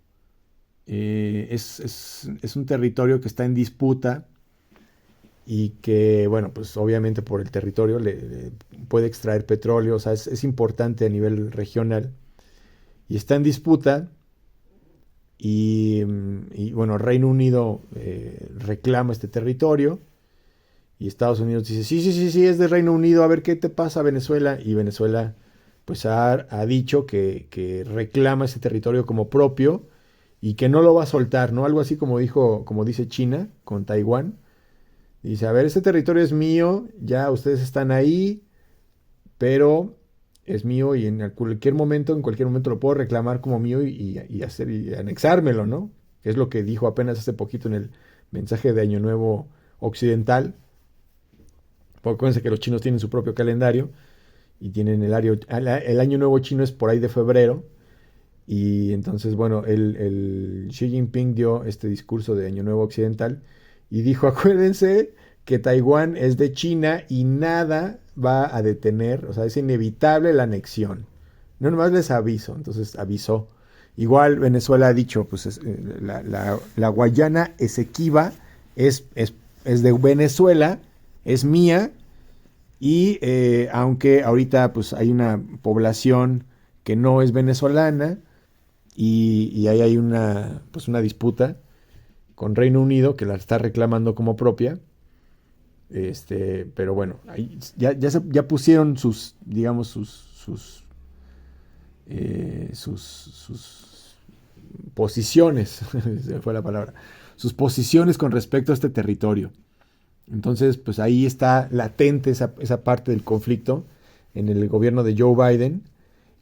Es un territorio que está en disputa y que, bueno, pues obviamente por el territorio le puede extraer petróleo, o sea, es importante a nivel regional y está en disputa y bueno, Reino Unido reclama este territorio y Estados Unidos dice, sí, es de Reino Unido, a ver qué te pasa Venezuela, y Venezuela pues ha dicho que reclama ese territorio como propio y que no lo va a soltar, ¿no? Algo así como dice China con Taiwán. Dice, a ver, ese territorio es mío, ya ustedes están ahí, pero es mío y en cualquier momento lo puedo reclamar como mío y hacer y anexármelo, ¿no? Es lo que dijo apenas hace poquito en el mensaje de Año Nuevo Occidental. Porque acuérdense que los chinos tienen su propio calendario y tienen el año nuevo chino es por ahí de febrero. Y entonces, bueno, el Xi Jinping dio este discurso de Año Nuevo Occidental y dijo, acuérdense que Taiwán es de China y nada va a detener, o sea, es inevitable la anexión. No nomás les aviso, entonces avisó. Igual Venezuela ha dicho, pues la Guayana Esequiba es de Venezuela, es mía, y aunque ahorita pues hay una población que no es venezolana, y ahí hay pues una disputa con Reino Unido que la está reclamando como propia. Pero bueno, ahí ya pusieron sus, digamos, sus posiciones, se fue la palabra, sus posiciones con respecto a este territorio. Entonces, pues ahí está latente esa parte del conflicto en el gobierno de Joe Biden.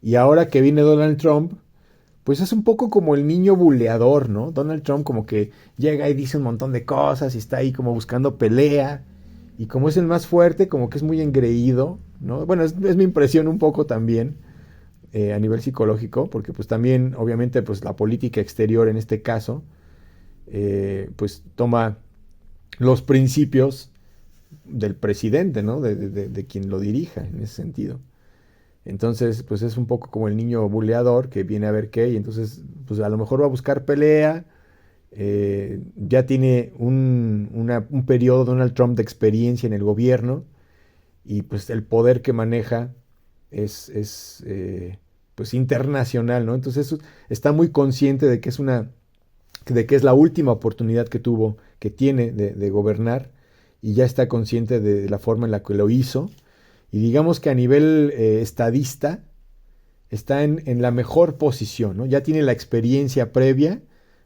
Y ahora que viene Donald Trump, pues es un poco como el niño buleador, ¿no? Donald Trump como que llega y dice un montón de cosas y está ahí como buscando pelea. Y como es el más fuerte, como que es muy engreído, ¿no? Bueno, es mi impresión un poco también a nivel psicológico, porque pues también, obviamente, pues la política exterior en este caso, pues toma los principios del presidente, ¿no? De quien lo dirija en ese sentido. Entonces, pues es un poco como el niño buleador que viene a ver qué, y entonces, pues a lo mejor va a buscar pelea. Ya tiene un periodo Donald Trump de experiencia en el gobierno, y pues el poder que maneja es pues internacional, ¿no? Entonces está muy consciente de que de que es la última oportunidad que tiene de gobernar, y ya está consciente de la forma en la que lo hizo. Y digamos que a nivel estadista está en la mejor posición, ¿no? Ya tiene la experiencia previa,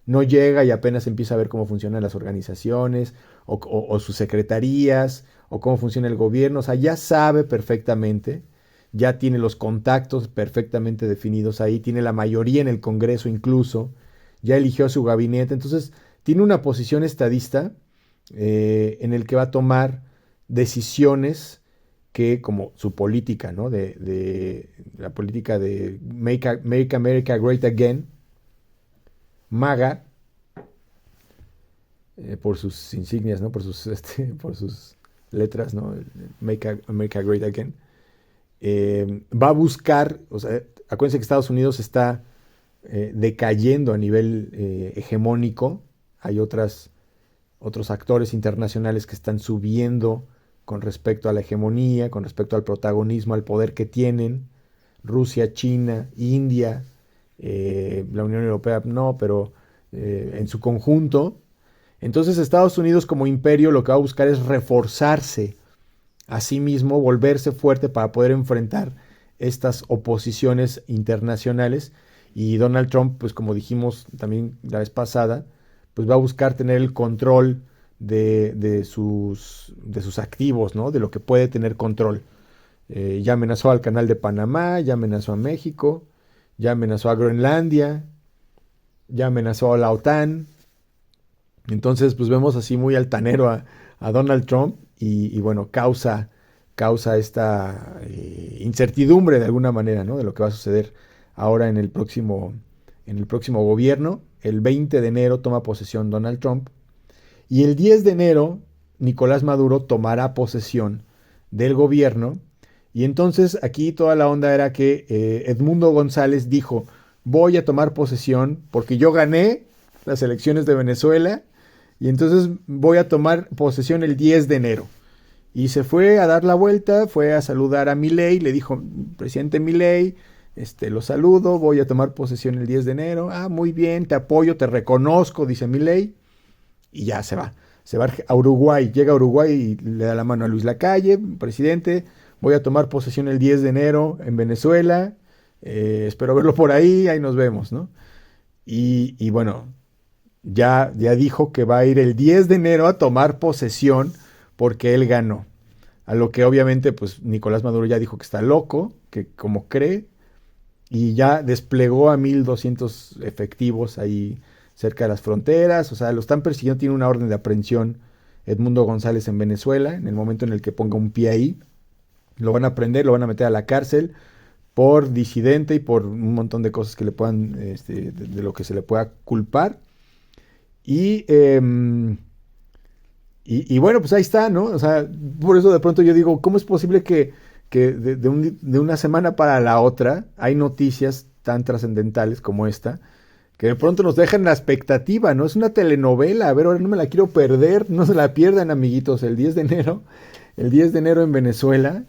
no llega y apenas empieza a ver cómo funcionan las organizaciones o sus secretarías o cómo funciona el gobierno, o sea, ya sabe perfectamente, ya tiene los contactos perfectamente definidos ahí, tiene la mayoría en el Congreso incluso, ya eligió su gabinete, entonces tiene una posición estadista en el que va a tomar decisiones que, como su política, ¿no? De la política de Make America Great Again, MAGA, por sus insignias, ¿no? Por sus letras, ¿no? Make America Great Again. Va a buscar, o sea, acuérdense que Estados Unidos está decayendo a nivel hegemónico. Hay otros actores internacionales que están subiendo con respecto a la hegemonía, con respecto al protagonismo, al poder que tienen. Rusia, China, India, la Unión Europea no, pero en su conjunto. Entonces Estados Unidos como imperio lo que va a buscar es reforzarse a sí mismo, volverse fuerte para poder enfrentar estas oposiciones internacionales. Y Donald Trump, pues como dijimos también la vez pasada, pues va a buscar tener el control de sus activos, ¿no? De lo que puede tener control. Ya amenazó al Canal de Panamá, ya amenazó a México, ya amenazó a Groenlandia, ya amenazó a la OTAN. Entonces, pues vemos así muy altanero a Donald Trump y bueno, causa causa esta incertidumbre de alguna manera, ¿no? De lo que va a suceder ahora en el próximo gobierno. El 20 de enero toma posesión Donald Trump y el 10 de enero Nicolás Maduro tomará posesión del gobierno. Y entonces aquí toda la onda era que Edmundo González dijo: voy a tomar posesión porque yo gané las elecciones de Venezuela y entonces voy a tomar posesión el 10 de enero. Y se fue a dar la vuelta, fue a saludar a Milei, le dijo: presidente Milei, lo saludo, voy a tomar posesión el 10 de enero. Ah, muy bien, te apoyo, te reconozco, dice Milei. Y ya se va. Se va a Uruguay, llega a Uruguay y le da la mano a Luis Lacalle: presidente, voy a tomar posesión el 10 de enero en Venezuela, espero verlo por ahí nos vemos, ¿no? Y bueno, ya dijo que va a ir el 10 de enero a tomar posesión porque él ganó. A lo que obviamente pues Nicolás Maduro ya dijo que está loco, que como cree, y ya desplegó a 1,200 efectivos ahí cerca de las fronteras. O sea, lo están persiguiendo, tiene una orden de aprehensión Edmundo González en Venezuela. En el momento en el que ponga un pie ahí, lo van a prender, lo van a meter a la cárcel por disidente y por un montón de cosas que le puedan, de lo que se le pueda culpar. Y bueno, pues ahí está, ¿no? O sea, por eso de pronto yo digo: ¿cómo es posible que de una semana para la otra hay noticias tan trascendentales como esta, que de pronto nos dejan la expectativa, ¿no? Es una telenovela, a ver, ahora no me la quiero perder, no se la pierdan, amiguitos, el 10 de enero en Venezuela.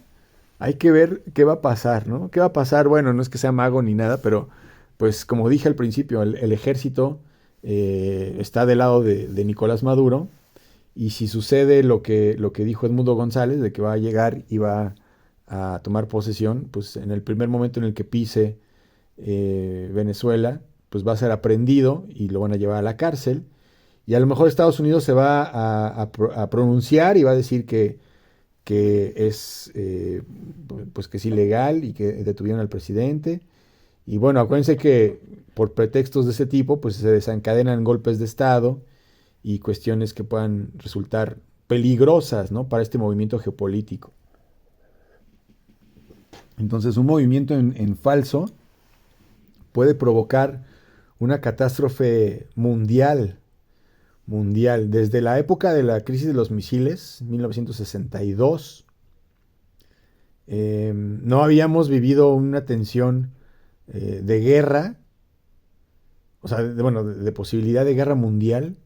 Hay que ver qué va a pasar, ¿no? ¿Qué va a pasar? Bueno, no es que sea mago ni nada, pero pues como dije al principio, el ejército está del lado de Nicolás Maduro. Y si sucede lo que dijo Edmundo González, de que va a llegar y va a tomar posesión, pues en el primer momento en el que pise Venezuela, pues va a ser aprehendido y lo van a llevar a la cárcel. Y a lo mejor Estados Unidos se va a pronunciar y va a decir que es pues que es ilegal y que detuvieron al presidente. Y bueno, acuérdense que por pretextos de ese tipo, pues se desencadenan golpes de Estado y cuestiones que puedan resultar peligrosas, ¿no?, para este movimiento geopolítico. Entonces, un movimiento en falso puede provocar una catástrofe mundial. Desde la época de la crisis de los misiles, 1962, no habíamos vivido una tensión de guerra, o sea, de posibilidad de guerra mundial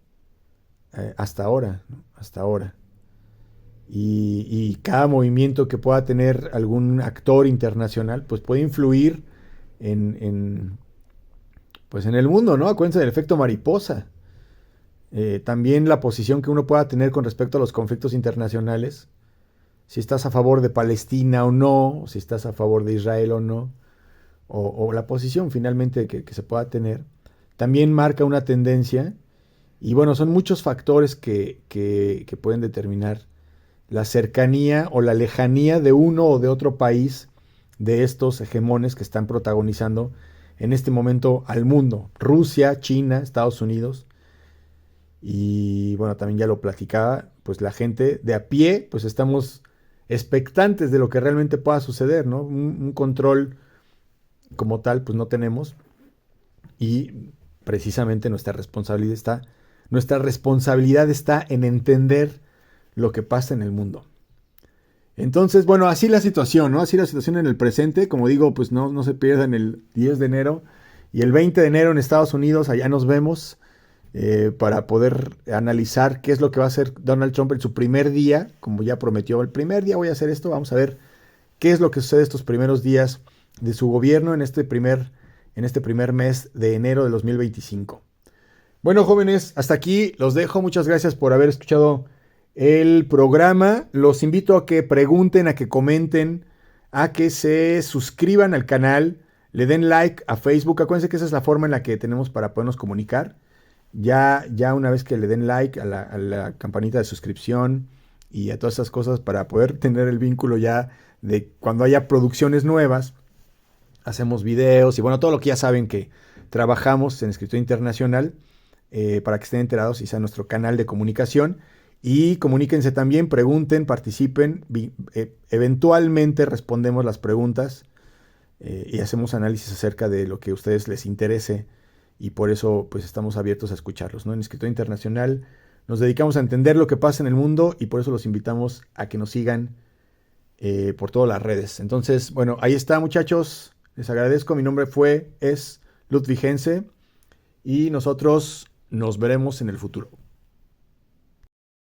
hasta ahora, ¿no? Hasta ahora. Y cada movimiento que pueda tener algún actor internacional, pues puede influir pues en el mundo, ¿no? Acuérdense del efecto mariposa. También la posición que uno pueda tener con respecto a los conflictos internacionales, si estás a favor de Palestina o no, o si estás a favor de Israel o no, o la posición finalmente que se pueda tener, también marca una tendencia. Y bueno, son muchos factores que pueden determinar la cercanía o la lejanía de uno o de otro país de estos hegemones que están protagonizando en este momento al mundo: Rusia, China, Estados Unidos. Y bueno, también ya lo platicaba, pues la gente de a pie, pues estamos expectantes de lo que realmente pueda suceder, ¿no? Un control como tal, pues no tenemos. Y precisamente nuestra responsabilidad está en entender lo que pasa en el mundo. Entonces, bueno, así la situación, ¿no? Así la situación en el presente. Como digo, pues no se pierdan el 10 de enero y el 20 de enero en Estados Unidos. Allá nos vemos para poder analizar qué es lo que va a hacer Donald Trump en su primer día. Como ya prometió, el primer día voy a hacer esto. Vamos a ver qué es lo que sucede estos primeros días de su gobierno en este primer mes de enero de 2025. Bueno, jóvenes, hasta aquí los dejo. Muchas gracias por haber escuchado el programa. Los invito a que pregunten, a que comenten, a que se suscriban al canal, le den like a Facebook. Acuérdense que esa es la forma en la que tenemos para podernos comunicar. Ya una vez que le den like a la campanita de suscripción y a todas esas cosas, para poder tener el vínculo ya de cuando haya producciones nuevas, hacemos videos y bueno, todo lo que ya saben que trabajamos en Escritura Internacional, para que estén enterados y sea nuestro canal de comunicación. Y comuníquense también, pregunten, participen. Eventualmente respondemos las preguntas y hacemos análisis acerca de lo que a ustedes les interese. Y por eso pues estamos abiertos a escucharlos, ¿no? En Escritorio Internacional nos dedicamos a entender lo que pasa en el mundo y por eso los invitamos a que nos sigan por todas las redes. Entonces, bueno, ahí está, muchachos. Les agradezco. Mi nombre es Ludwig Hense y nosotros nos veremos en el futuro.